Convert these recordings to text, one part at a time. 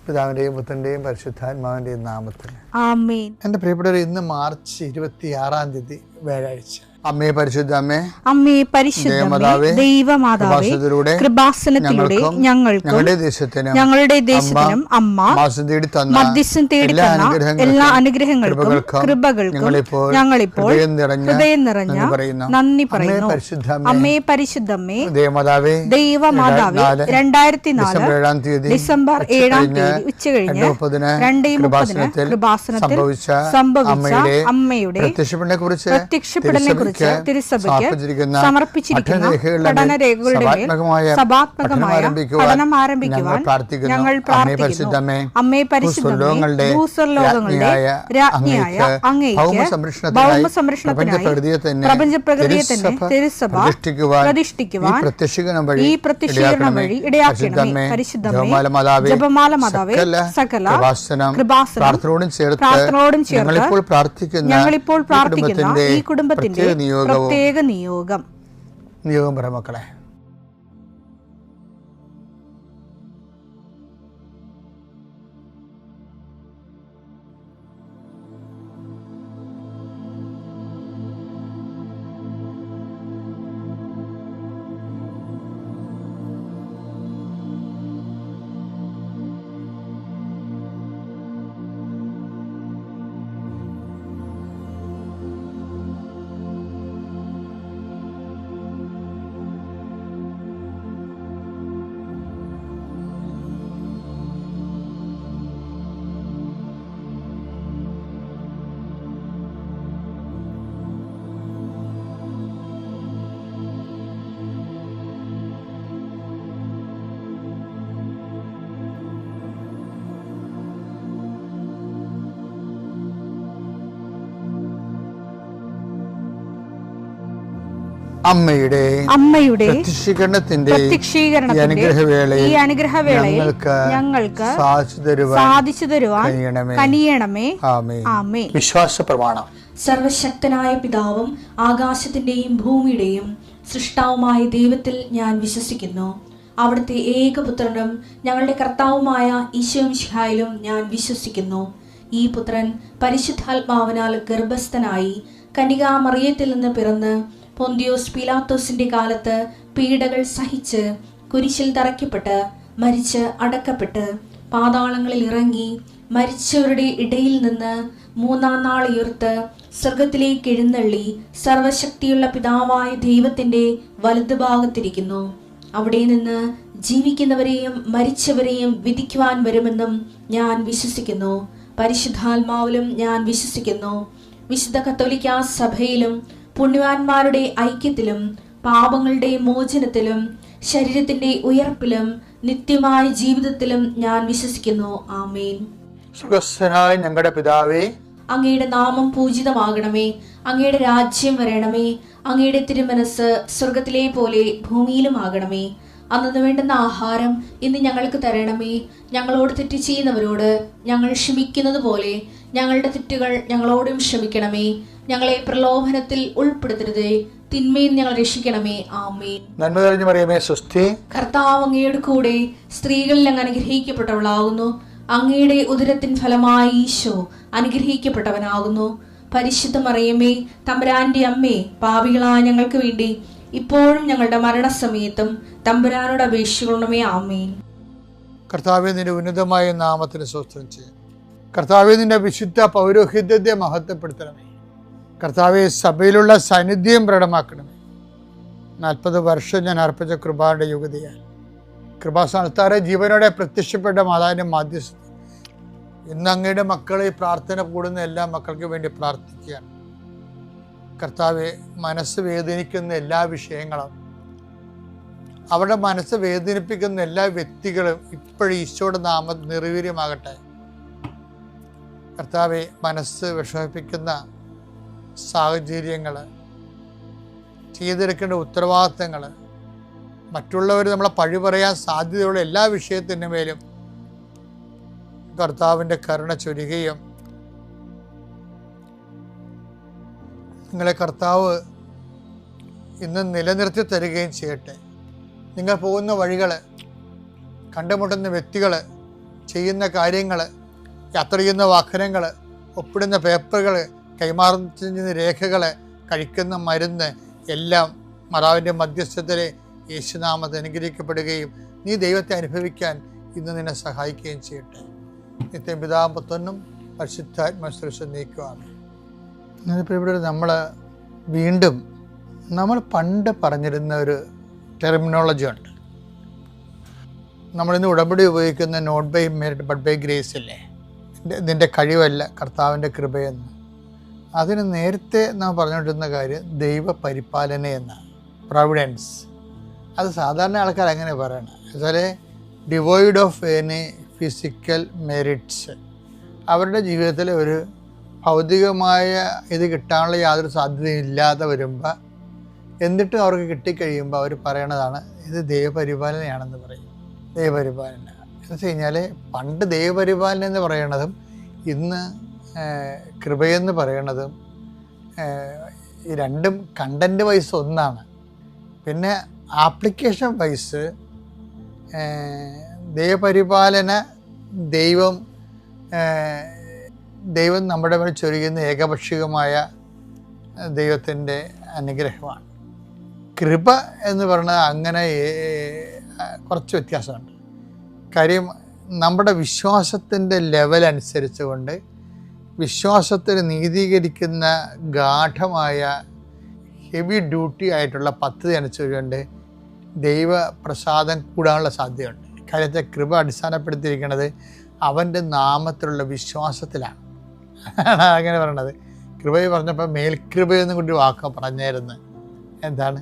പിതാവിൻ്റെയും പുത്രൻ്റെയും പരിശുദ്ധാത്മാവിൻ്റെയും നാമത്തിൽ ആമേൻ. എൻ്റെ പ്രിയപ്പെട്ടവരെ, ഇന്ന് മാർച്ച് 26 വ്യാഴാഴ്ച. അമ്മേ പരിശുദ്ധ അമ്മേ, അമ്മേ പരിശുദ്ധമേ, ദൈവമാതാവേ, കൃപാസനത്തിലൂടെ ഞങ്ങൾക്കും ഞങ്ങളുടെ ദേശത്തിനും അമ്മ മധ്യസ്ഥം തേടി തന്ന എല്ലാ അനുഗ്രഹങ്ങൾക്കും കൃപകൾക്കും ഞങ്ങളിപ്പോൾ ഹൃദയം നിറഞ്ഞ നന്ദി പറയുന്നു. അമ്മേ പരിശുദ്ധമേ, ദൈവമാതാവേ, 2004 ഡിസംബർ 7 ഉച്ചകഴിഞ്ഞ് 2:30 കൃപാസനത്തിൽ സംഭവിച്ച അമ്മയുടെ പ്രത്യക്ഷപ്പെടലിനെ കുറിച്ച് തിരുസഭയ്ക്ക് സമർപ്പിച്ചിരിക്കുന്ന പഠനരേഖകളുടെ മേൽ സഭാത്മകമായ പഠനം ആരംഭിക്കുവാൻ ഞങ്ങൾ പ്രാർത്ഥിക്കുന്നു. അമ്മേ പരിശുദ്ധമേ, ഭൂസ്വർലോകങ്ങളുടെ രാജ്ഞിയായ അങ്ങേയ്ക്ക് ഭൗമസംരക്ഷണത്തിനായി പ്രപഞ്ചപ്രകൃതിയെ തന്നെ തിരുസഭ പ്രതിഷ്ഠിക്കുവാൻ ഈ പ്രത്യക്ഷീകരണം വഴി ഇടയാക്കണമേ. പരിശുദ്ധമേ, ജപമാല മാതാവേ, സകല കൃപാസനം പ്രാർത്ഥനയോടും ചേർത്ത് ഞങ്ങളിപ്പോൾ പ്രാർത്ഥിക്കുന്ന ഈ കുടുംബത്തിന്റെ പ്രത്യേക നിയോഗം പറ മക്കളെ. അമ്മയുടെ പ്രത്യക്ഷീകരണത്തിന്റെ ഈ അനുഗ്രഹവേളയിൽ ഞങ്ങൾക്ക് സാധിച്ചു തരുവാൻ കനിയണമേ. ആമേൻ. വിശ്വാസ പ്രമാണം. സർവശക്തനായ പിതാവും ആകാശത്തിന്റെയും ഭൂമിയുടെയും സൃഷ്ടാവുമായ ദൈവത്തിൽ ഞാൻ വിശ്വസിക്കുന്നു. അവിടുത്തെ ഏകപുത്രനും ഞങ്ങളുടെ കർത്താവുമായ ഈശോമിശിഹായിലും ഞാൻ വിശ്വസിക്കുന്നു. ഈ പുത്രൻ പരിശുദ്ധാത്മാവിനാൽ ഗർഭസ്ഥനായി കന്യകാമറിയത്തിൽ നിന്ന് പിറന്ന് പൊന്തിയോസ് പീലാത്തോസിന്റെ കാലത്ത് പീഡകൾ സഹിച്ച് കുരിശിൽ തറയ്ക്കപ്പെട്ട് മരിച്ച് അടക്കപ്പെട്ട് പാതാളങ്ങളിൽ ഇറങ്ങി മരിച്ചവരുടെ ഇടയിൽ നിന്ന് 3-ാം നാൾ ഉയർത്ത് സ്വർഗത്തിലേക്ക് എഴുന്നള്ളി സർവശക്തിയുള്ള പിതാവായ ദൈവത്തിന്റെ വലതുഭാഗത്തിരിക്കുന്നു. അവിടെ നിന്ന് ജീവിക്കുന്നവരെയും മരിച്ചവരെയും വിധിക്കുവാൻ വരുമെന്നും ഞാൻ വിശ്വസിക്കുന്നു. പരിശുദ്ധാത്മാവിലും ഞാൻ വിശ്വസിക്കുന്നു. വിശുദ്ധ കത്തോലിക്കാ സഭയിലും പുണ്യവാന്മാരുടെ ഐക്യത്തിലും പാപങ്ങളുടെ മോചനത്തിലും ശരീരത്തിന്റെ ഉയർപ്പിലും നിത്യമായ ജീവിതത്തിലും ഞാൻ വിശ്വസിക്കുന്നു. ആമേൻ. സുഖസ്ഥനായ ഞങ്ങളുടെ പിതാവേ, അങ്ങയുടെ നാമം പൂജിതമാകണമേ. അങ്ങയുടെ രാജ്യം വരണമേ. അങ്ങയുടെ തിരുമനസ് സ്വർഗത്തിലെ പോലെ ഭൂമിയിലും ആകണമേ. അന്നു വേണ്ടുന്ന ആഹാരം ഇന്ന് ഞങ്ങൾക്ക് തരണമേ. ഞങ്ങളോട് തെറ്റ് ചെയ്യുന്നവരോട് ഞങ്ങൾ ക്ഷമിക്കുന്നത് പോലെ ഞങ്ങളുടെ തെറ്റുകൾ ഞങ്ങളോടും ക്ഷമിക്കണമേ. ഞങ്ങളെ പ്രലോഭനത്തിൽ ഉൾപ്പെടുത്തരുതേ, തിന്മയിൽ ഞങ്ങൾ രക്ഷിക്കണമേ. ആമേൻ. നന്മ നിറഞ്ഞ മറിയമേ, സ്വസ്തി. കർത്താവ് അങ്ങയുടെ കൂടെ സ്ത്രീകളിൽ അങ്ങ് അനുഗ്രഹിക്കപ്പെട്ടവളാകുന്നു. അങ്ങയുടെ ഉദരത്തിൻ ഫലമായി ഈശോ അനുഗ്രഹിക്കപ്പെട്ടവനാകുന്നു. പരിശുദ്ധ മറിയമേ, തമ്പുരാന്റെ അമ്മേ, പാപികളായ ഞങ്ങൾക്ക് വേണ്ടി ഇപ്പോഴും ഞങ്ങളുടെ മരണസമയത്തും തമ്പുരാനോട് അപേക്ഷിക്കണമേ. ആമേൻ. കർത്താവേ, നിന്റെ ഉന്നതമായ നാമത്തിന് സ്തോത്രം ചെയ്യാം. കർത്താവേ, നിന്റെ വിശുദ്ധ പൗരോഹിത്യത്തെ മഹത്വപ്പെടുത്തണമേ. കർത്താവെ, സഭയിലുള്ള സാന്നിധ്യം പ്രകടമാക്കണമേ. 40 വർഷം ഞാൻ അർപ്പിച്ച കൃപാന്റെ യുഗതിയാൽ കൃപാസ്ഥാനത്താറെ ജീവനോടെ പ്രത്യക്ഷപ്പെട്ട മാതാവിന്റെ മാധ്യസ്ഥ ഇന്ന് അങ്ങയുടെ മക്കളെ പ്രാർത്ഥന കൂടുന്ന എല്ലാ മക്കൾക്ക് വേണ്ടി പ്രാർത്ഥിക്കുകയാണ്. കർത്താവെ, മനസ്സ് വേദനിക്കുന്ന എല്ലാ വിഷയങ്ങളും, അവരുടെ മനസ്സ് വേദനിപ്പിക്കുന്ന എല്ലാ വ്യക്തികളും ഇപ്പോഴും ഈശോയുടെ നാമം നിർവീര്യമാകട്ടെ. കർത്താവെ, മനസ്സ് വിഷമിപ്പിക്കുന്ന സാഹചര്യങ്ങൾ, ചെയ്തെടുക്കേണ്ട ഉത്തരവാദിത്തങ്ങൾ, മറ്റുള്ളവർ നമ്മളെ പഴി പറയാൻ സാധ്യതയുള്ള എല്ലാ വിഷയത്തിൻ്റെ മേലും കർത്താവിൻ്റെ കരുണ ചൊരികയും നിങ്ങളെ കർത്താവ് ഇന്ന് നിലനിർത്തി തരികയും ചെയ്യട്ടെ. നിങ്ങൾ പോകുന്ന വഴികൾ, കണ്ടുമുട്ടുന്ന വ്യക്തികൾ ചെയ്യുന്ന കാര്യങ്ങൾ, യാത്ര ചെയ്യുന്ന വാഹനങ്ങൾ, ഒപ്പിടുന്ന പേപ്പറുകൾ, കൈമാറുന്ന രേഖകൾ, കഴിക്കുന്ന മരുന്ന് എല്ലാം മാതാവിൻ്റെ മധ്യസ്ഥത്തിൽ യേശുനാമത്തിൽ അനുഗ്രഹിക്കപ്പെടുകയും നീ ദൈവത്തെ അനുഭവിക്കാൻ ഇന്ന് നിന്നെ സഹായിക്കുകയും ചെയ്യട്ടെ. നിത്യം പിതാവും പുത്രനും പരിശുദ്ധാത്മാശ്രേഷ്ഠ നീക്കുവാണ്. ഇന്നിപ്പോൾ ഇവിടെ നമ്മൾ പണ്ട് പറഞ്ഞിരുന്ന ഒരു ടെർമിനോളജി ഉണ്ട്. നമ്മളിന്ന് ഉടമ്പടി ഉപയോഗിക്കുന്ന not by merit but by grace അല്ലേ, ഇതിൻ്റെ കഴിവല്ല കർത്താവിൻ്റെ കൃപയെന്ന്. അതിന് നേരത്തെ നാം പറഞ്ഞുകൊണ്ടിരുന്ന കാര്യം ദൈവ പരിപാലന എന്നാണ്, പ്രൊവിഡൻസ്. അത് സാധാരണ ആൾക്കാർ അങ്ങനെ പറയണം, എന്നുവെച്ചാൽ devoid of any physical merits. അവരുടെ ജീവിതത്തിൽ ഒരു ഭൗതികമായ ഇത് കിട്ടാനുള്ള യാതൊരു സാധ്യതയും ഇല്ലാതെ വരുമ്പോൾ, എന്നിട്ടും അവർക്ക് കിട്ടിക്കഴിയുമ്പോൾ അവർ പറയണതാണ് ഇത് ദൈവപരിപാലനയാണെന്ന് പറയും. ദൈവപരിപാലന എന്ന് വെച്ച് കഴിഞ്ഞാൽ പണ്ട് ദൈവപരിപാലന എന്ന് പറയണതും ഇന്ന് കൃപയെന്ന് പറയണതും ഈ രണ്ടും കണ്ടൻറ്റ് വൈസ് ഒന്നാണ്. പിന്നെ ആപ്ലിക്കേഷൻ വൈസ് ദൈവപരിപാലന ദൈവം നമ്മുടെ മേൽ ചൊരിയുന്ന ഏകപക്ഷീയമായ ദൈവത്തിൻ്റെ അനുഗ്രഹമാണ്. കൃപ എന്ന് പറയുന്നത് അങ്ങനെ കുറച്ച് വ്യത്യാസമുണ്ട്. കാര്യം നമ്മുടെ വിശ്വാസത്തിൻ്റെ ലെവൽ അനുസരിച്ച് കൊണ്ട് വിശ്വാസത്തിന് നീതീകരിക്കുന്ന ഗാഠമായ ഹെവി ഡ്യൂട്ടി ആയിട്ടുള്ള പദ്ധതി അനുസരിച്ചുകൊണ്ട് ദൈവപ്രസാദം കൂടാനുള്ള സാധ്യതയുണ്ട്. കാര്യത്തെ കൃപ അടിസ്ഥാനപ്പെടുത്തിയിരിക്കുന്നത് അവൻ്റെ നാമത്തിലുള്ള വിശ്വാസത്തിലാണ്. അങ്ങനെ പറയണത്. കൃപയെ പറഞ്ഞപ്പോൾ മേൽകൃപയെന്നും കൂടി വാക്ക് പറഞ്ഞായിരുന്നു. എന്താണ്?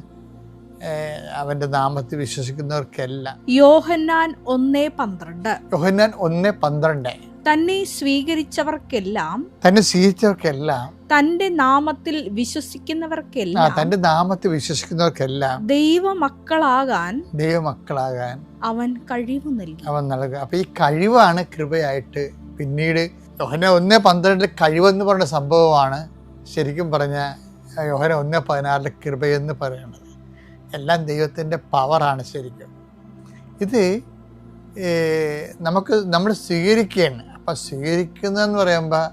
അവൻ്റെ നാമത്തിൽ വിശ്വസിക്കുന്നവർക്കെല്ലാം. യോഹന്നാൻ 1:12. യോഹന്നാൻ 1:12. തന്നെ സ്വീകരിച്ചവർക്കെല്ലാം തന്റെ നാമത്തിൽ വിശ്വസിക്കുന്നവർക്കെല്ലാം ദൈവമക്കളാകാൻ അവൻ കഴിവ് നൽകുക. അപ്പൊ ഈ കഴിവാണ് കൃപയായിട്ട് പിന്നീട് യോഹന്നാൻ 1:12 കഴിവെന്ന് പറഞ്ഞ സംഭവമാണ് ശരിക്കും പറഞ്ഞ യോഹന്നാൻ 1:16 കൃപയെന്ന് പറയുന്നത്. എല്ലാം ദൈവത്തിൻ്റെ പവറാണ് ശരിക്കും. ഇത് നമ്മൾ സ്വീകരിക്കുകയാണ്. അപ്പം സ്വീകരിക്കുന്നതെന്ന് പറയുമ്പോൾ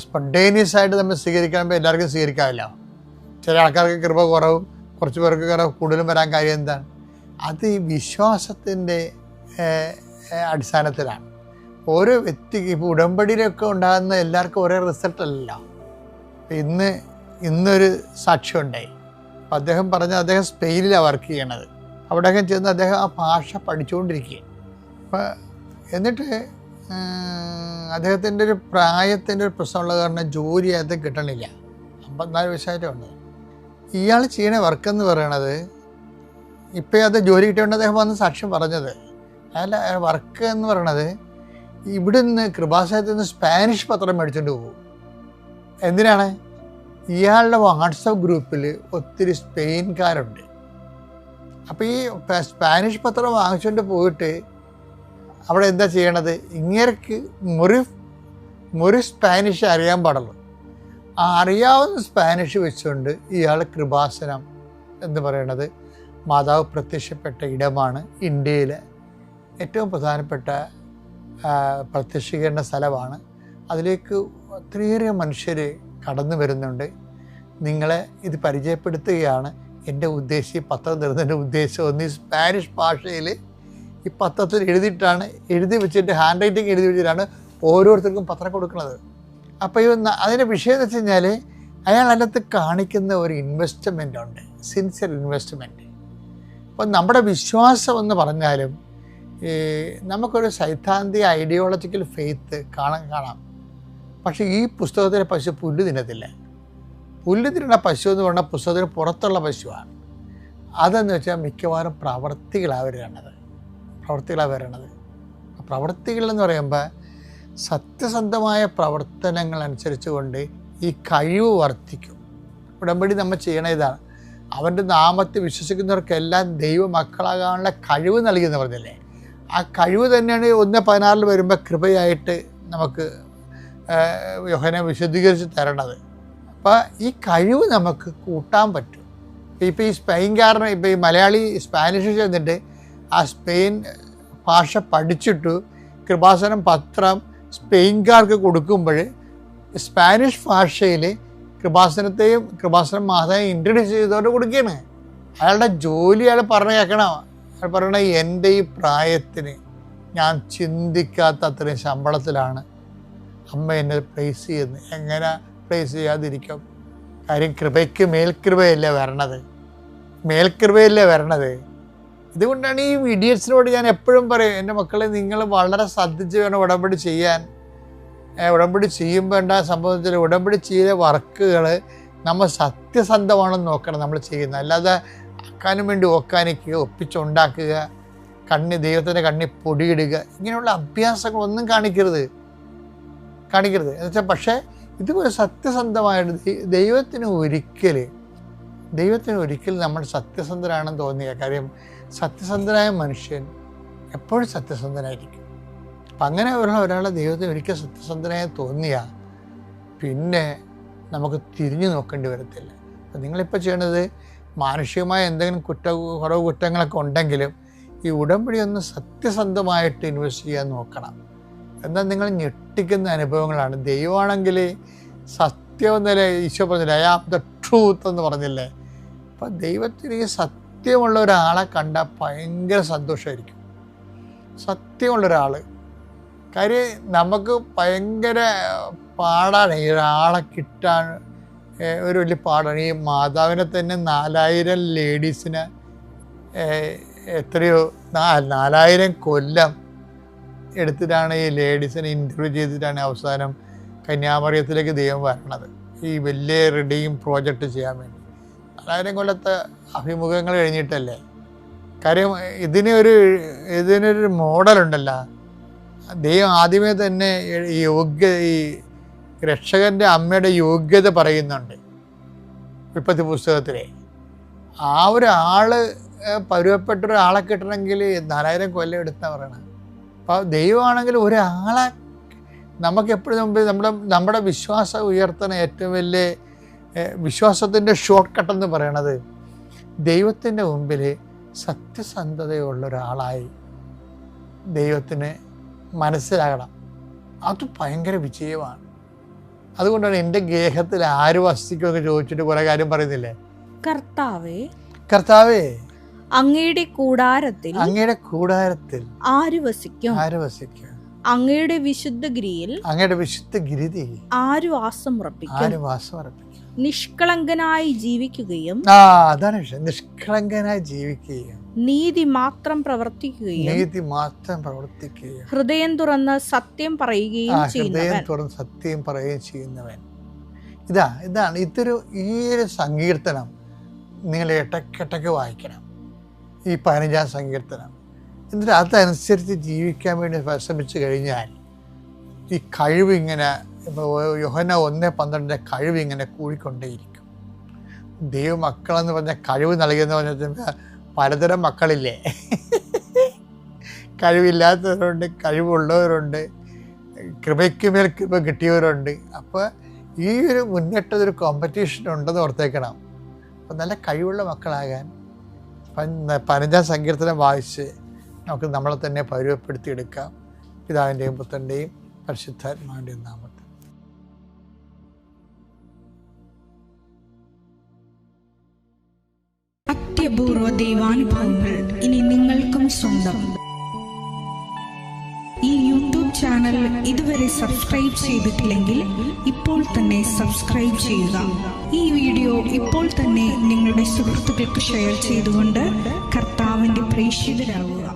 സ്പോണ്ടേനിയസ് ആയിട്ട് നമ്മൾ സ്വീകരിക്കുമ്പോൾ എല്ലാവർക്കും സ്വീകരിക്കാമല്ലോ. ചില ആൾക്കാർക്ക് കൃപ കുറവും, കുറച്ച് പേർക്ക് കൃപ കൂടുതലും വരാൻ കാര്യം എന്താണ്? അത് ഈ വിശ്വാസത്തിൻ്റെ അടിസ്ഥാനത്തിലാണ്. ഓരോ വ്യക്തിക്ക് ഇപ്പോൾ ഉടമ്പടിയിലൊക്കെ ഉണ്ടാകുന്ന എല്ലാവർക്കും ഒരേ റിസൾട്ട് അല്ലല്ലോ. ഇന്നൊരു സാക്ഷ്യം ഉണ്ടായി. അപ്പം അദ്ദേഹം പറഞ്ഞ അദ്ദേഹം സ്പെയിനിലാണ് വർക്ക് ചെയ്യണത്. അവിടെയൊക്കെ ചെന്ന് അദ്ദേഹം ആ ഭാഷ പഠിച്ചുകൊണ്ടിരിക്കുക. അപ്പം എന്നിട്ട് അദ്ദേഹത്തിൻ്റെ ഒരു പ്രായത്തിൻ്റെ ഒരു പ്രശ്നമുള്ള കാരണം ജോലി അദ്ദേഹം കിട്ടണില്ല. 54 വയസ്സായിട്ടുണ്ട്. ഇയാൾ ചെയ്യണ വർക്കെന്ന് പറയണത് ഇപ്പം അത് ജോലി കിട്ടിയോണ്ട് അദ്ദേഹം വന്ന് സാക്ഷ്യം പറഞ്ഞത് അല്ല. വർക്ക് എന്ന് പറയണത് ഇവിടുന്ന് കൃപാസനത്തിൽ നിന്ന് സ്പാനിഷ് പത്രം മേടിച്ചുകൊണ്ട് പോകും. എന്തിനാണ്? ഇയാളുടെ വാട്സപ്പ് ഗ്രൂപ്പിൽ ഒത്തിരി സ്പെയിൻകാരുണ്ട്. അപ്പോൾ ഈ സ്പാനിഷ് പത്രം വാങ്ങിച്ചുകൊണ്ട് പോയിട്ട് അവിടെ എന്താ ചെയ്യണത്? ഇങ്ങേർക്ക് മുറി സ്പാനിഷ് അറിയാൻ പാടുള്ളൂ. ആ അറിയാവുന്ന സ്പാനിഷ് വെച്ചുകൊണ്ട് ഇയാൾ കൃപാസനം എന്ന് പറയുന്നത് മാതാവ് പ്രത്യക്ഷപ്പെട്ട ഇടമാണ്. ഇന്ത്യയിലെ ഏറ്റവും പ്രധാനപ്പെട്ട പ്രത്യക്ഷീകരണ സ്ഥലമാണ്. അതിലേക്ക് ഒത്തിരിയേറെ മനുഷ്യർ കടന്നു വരുന്നുണ്ട്. നിങ്ങളെ ഇത് പരിചയപ്പെടുത്തുകയാണ് എൻ്റെ ഉദ്ദേശം. ഈ പത്രം തരുന്നതിൻ്റെ ഉദ്ദേശം ഒന്ന് ഈ സ്പാനിഷ് ഭാഷയിൽ ഈ പത്രത്തിൽ എഴുതി വെച്ചിട്ട് ഹാൻഡ് റൈറ്റിംഗ് എഴുതി വെച്ചിട്ടാണ് ഓരോരുത്തർക്കും പത്രം കൊടുക്കുന്നത്. അപ്പോൾ അതിൻ്റെ വിഷയം എന്ന് വെച്ച് കഴിഞ്ഞാൽ അയാൾ അതിനകത്ത് കാണിക്കുന്ന ഒരു ഇൻവെസ്റ്റ്മെൻ്റ് ഉണ്ട്, സിൻസിയർ ഇൻവെസ്റ്റ്മെൻറ്റ്. അപ്പോൾ നമ്മുടെ വിശ്വാസം എന്ന് പറഞ്ഞാലും നമുക്കൊരു സൈദ്ധാന്തിക ഐഡിയോളജിക്കൽ ഫെയ്ത്ത് കാണാം. പക്ഷേ ഈ പുസ്തകത്തിലെ പശു പുല്ല് തിന്നത്തില്ല. പുല്ല് തിന്നുന്ന പശു എന്ന് പറഞ്ഞാൽ പുസ്തകത്തിന് പുറത്തുള്ള പശുവാണ്. അതെന്ന് വെച്ചാൽ മിക്കവാറും പ്രവർത്തികളാണ് വരണത്. പ്രവർത്തികൾ എന്ന് പറയുമ്പോൾ സത്യസന്ധമായ പ്രവർത്തനങ്ങൾ അനുസരിച്ച് കൊണ്ട് ഈ കഴിവ് വർദ്ധിക്കും. ഉടമ്പടി നമ്മൾ ചെയ്യണ ഇതാണ്. അവൻ്റെ നാമത്തിൽ വിശ്വസിക്കുന്നവർക്കെല്ലാം ദൈവമക്കളാകാനുള്ള കഴിവ് നൽകിയെന്ന് പറഞ്ഞില്ലേ? ആ കഴിവ് തന്നെയാണ് 1:16 വരുമ്പോൾ കൃപയായിട്ട് നമുക്ക് യോഹന്നാൻ വിശദീകരിച്ച് തരണത്. അപ്പോൾ ഈ കഴിവ് നമുക്ക് കൂട്ടാൻ പറ്റും. ഇപ്പോൾ ഈ സ്പെയിൻകാരന് ഇപ്പോൾ ഈ മലയാളി സ്പാനിഷ് ചെന്നിട്ട് ആ സ്പെയിൻ ഭാഷ പഠിച്ചിട്ട് കൃപാസനം പത്രം സ്പെയിൻകാർക്ക് കൊടുക്കുമ്പോൾ സ്പാനിഷ് ഭാഷയിൽ കൃപാസനത്തെയും കൃപാസനം മാതാവിനെയും ഇൻട്രൊഡ്യൂസ് ചെയ്തുകൊണ്ട് കൊടുക്കുകയാണ്. അയാളുടെ ജോലി അയാൾ പറഞ്ഞു കേൾക്കണം. അയാൾ പറയണ എൻ്റെ ഈ പ്രായത്തിന് ഞാൻ ചിന്തിക്കാത്ത അത്രയും ശമ്പളത്തിലാണ് അമ്മ എന്നെ പ്ലേസ് ചെയ്യുന്നത്. എങ്ങനെ പ്ലേസ് ചെയ്യാതിരിക്കും? കാര്യം കൃപയ്ക്ക് മേൽകൃപയല്ലേ വരണത്, മേൽകൃപയല്ലേ വരണത്. ഇതുകൊണ്ടാണ് ഈ ഇഡിയറ്റ്സിനോട് ഞാൻ എപ്പോഴും പറയും, എൻ്റെ മക്കളെ നിങ്ങൾ വളരെ ശ്രദ്ധിച്ച് വേണം ഉടമ്പടി ചെയ്യാൻ. ഉടമ്പടി ചെയ്യുമ്പോൾ ഉണ്ടായ സംഭവത്തിൽ ഉടമ്പടി ചെയ്ത വർക്കുകൾ നമ്മൾ സത്യസന്ധമാണെന്ന് നോക്കണം നമ്മൾ ചെയ്യുന്നത്. അല്ലാതെ ആക്കാനും വേണ്ടി ഓക്കാനിക്കുക, ഒപ്പിച്ചുണ്ടാക്കുക, ദൈവത്തിൻ്റെ കണ്ണിൽ പൊടിയിടുക, ഇങ്ങനെയുള്ള അഭ്യാസങ്ങളൊന്നും കാണിക്കരുത്. എന്ന് വെച്ചാൽ പക്ഷേ ഇതുപോലെ സത്യസന്ധമായിട്ട് ദൈവത്തിന് ഒരിക്കൽ നമ്മൾ സത്യസന്ധരാണെന്ന് തോന്നിയ കാര്യം, സത്യസന്ധനായ മനുഷ്യൻ എപ്പോഴും സത്യസന്ധനായിരിക്കും. അപ്പം അങ്ങനെ ഒരാളെ ദൈവത്തിന് ഒരിക്കൽ സത്യസന്ധനായി തോന്നിയാൽ പിന്നെ നമുക്ക് തിരിഞ്ഞു നോക്കേണ്ടി വരത്തില്ല. അപ്പം നിങ്ങളിപ്പോൾ ചെയ്യേണ്ടത്, മാനുഷികമായ എന്തെങ്കിലും കുറ്റങ്ങളൊക്കെ ഉണ്ടെങ്കിലും ഈ ഉടമ്പടി ഒന്ന് സത്യസന്ധമായിട്ട് ഇൻവെസ്റ്റ് ചെയ്യാൻ നോക്കണം. എന്നാൽ നിങ്ങൾ ഞെട്ടിക്കുന്ന അനുഭവങ്ങളാണ്. ദൈവമാണെങ്കിൽ സത്യം എന്നല്ലേ ഈശോ പറഞ്ഞില്ലേ, ഐ ആം ദ ട്രൂത്ത് എന്ന് പറഞ്ഞില്ലേ. അപ്പം ദൈവത്തിന് ഈ സത്യമുള്ള ഒരാളെ കണ്ടാൽ ഭയങ്കര സന്തോഷമായിരിക്കും. സത്യമുള്ള ഒരാൾ. കാര്യം നമുക്ക് ഭയങ്കര പാടാണ് ഈ ഒരാളെ കിട്ടാൻ, ഒരു വലിയ പാടാണ്. ഈ മാതാവിനെ തന്നെ 4000 ലേഡീസിന് എത്രയോ 4000 കൊല്ലം എടുത്തിട്ടാണ് ഈ ലേഡീസിനെ ഇൻ്റർവ്യൂ ചെയ്തിട്ടാണ് അവസാനം കന്യാമറിയത്തിലേക്ക് ദൈവം വരണത്, ഈ വലിയ റെഡിയും പ്രോജക്റ്റ് ചെയ്യാൻ വേണ്ടി. 4000 കൊല്ലത്തെ അഭിമുഖങ്ങൾ കഴിഞ്ഞിട്ടല്ലേ. കാര്യം ഇതിനൊരു മോഡലുണ്ടല്ലോ. ദൈവം ആദ്യമേ തന്നെ ഈ രക്ഷകൻ്റെ അമ്മയുടെ യോഗ്യത പറയുന്നുണ്ട് ഉൽപ്പത്തി പുസ്തകത്തിലെ. ആ ഒരാൾ പരുവപ്പെട്ട ഒരാളെ കിട്ടണമെങ്കിൽ 4000 കൊല്ലം എടുത്താൽ പറയണം. അപ്പോൾ ദൈവമാണെങ്കിൽ ഒരാളെ നമുക്കെപ്പോഴും മുമ്പ് നമ്മുടെ വിശ്വാസം ഉയർത്തുന്ന ഏറ്റവും വലിയ വിശ്വാസത്തിൻ്റെ ഷോർട്ട് കട്ടെന്ന് പറയണത് ദൈവത്തിൻ്റെ മുമ്പിൽ സത്യസന്ധതയുള്ള ഒരാളായി ദൈവത്തിന് മനസ്സിലാകണം. അത് ഭയങ്കര വിജയമാണ്. അതുകൊണ്ടാണ് എൻ്റെ ഗേഹത്തിൽ ആര് വസിക്കുമെന്ന് ചോദിച്ചിട്ട് കുറേ കാര്യം പറയുന്നില്ലേ. കർത്താവേ അങ്ങയുടെ കൂടാരത്തിൽ ആര് വസിക്കും? അങ്ങയുടെ വിശുദ്ധ ഗിരിയിൽ ആര് വാസമുറപ്പിക്കും? നിഷ്കളങ്കനായി ജീവിക്കുകയും നീതി മാത്രം പ്രവർത്തിക്കുകയും ഹൃദയം തുറന്ന് സത്യം പറയുകയും ചെയ്യുന്നവൻ. ഇതാണ് ഈ ഒരു സങ്കീർത്തനം നിങ്ങൾ ഇടയ്ക്കിടയ്ക്ക് വായിക്കണം, ഈ 15-ാം സങ്കീർത്തനം. എന്നിട്ട് അതനുസരിച്ച് ജീവിക്കാൻ വേണ്ടി പരിശ്രമിച്ചു കഴിഞ്ഞാൽ ഈ കഴിവിങ്ങനെ, ഇപ്പോൾ യോഹന്നാൻ 1:12 കഴിവിങ്ങനെ കൂടിക്കൊണ്ടേയിരിക്കും. ദൈവമക്കളെന്ന് പറഞ്ഞാൽ കഴിവ് നൽകിയെന്ന് പറഞ്ഞാൽ പലതരം മക്കളില്ലേ. കഴിവില്ലാത്തവരുണ്ട്, കഴിവുള്ളവരുണ്ട്, കൃപയ്ക്ക് മേൽ കൃപ കിട്ടിയവരുണ്ട്. അപ്പോൾ ഈ ഒരു മുന്നേറ്റതൊരു കോമ്പറ്റീഷൻ ഉണ്ടെന്ന് ഓർത്തേക്കണം. അപ്പം നല്ല കഴിവുള്ള മക്കളാകാൻ 15-ാം സങ്കീർത്തനം വായിച്ച് നമുക്ക് നമ്മളെ തന്നെ പരുവപ്പെടുത്തിയെടുക്കാം. പിതാവിൻ്റെയും പുത്രൻ്റെയും പരിശുദ്ധാത്മാവിൻ്റെയും നാമത്തിൽ. അത്യപൂർവ ദൈവാനുഭവങ്ങൾ ഇനി നിങ്ങൾക്കും സ്വന്തം. ഈ യൂട്യൂബ് ചാനൽ ഇതുവരെ സബ്സ്ക്രൈബ് ചെയ്തിട്ടില്ലെങ്കിൽ ഇപ്പോൾ തന്നെ സബ്സ്ക്രൈബ് ചെയ്യുക. ഈ വീഡിയോ ഇപ്പോൾ തന്നെ നിങ്ങളുടെ സുഹൃത്തുക്കൾക്ക് ഷെയർ ചെയ്തുകൊണ്ട് കർത്താവിൻ്റെ പ്രേക്ഷിതരാകുക.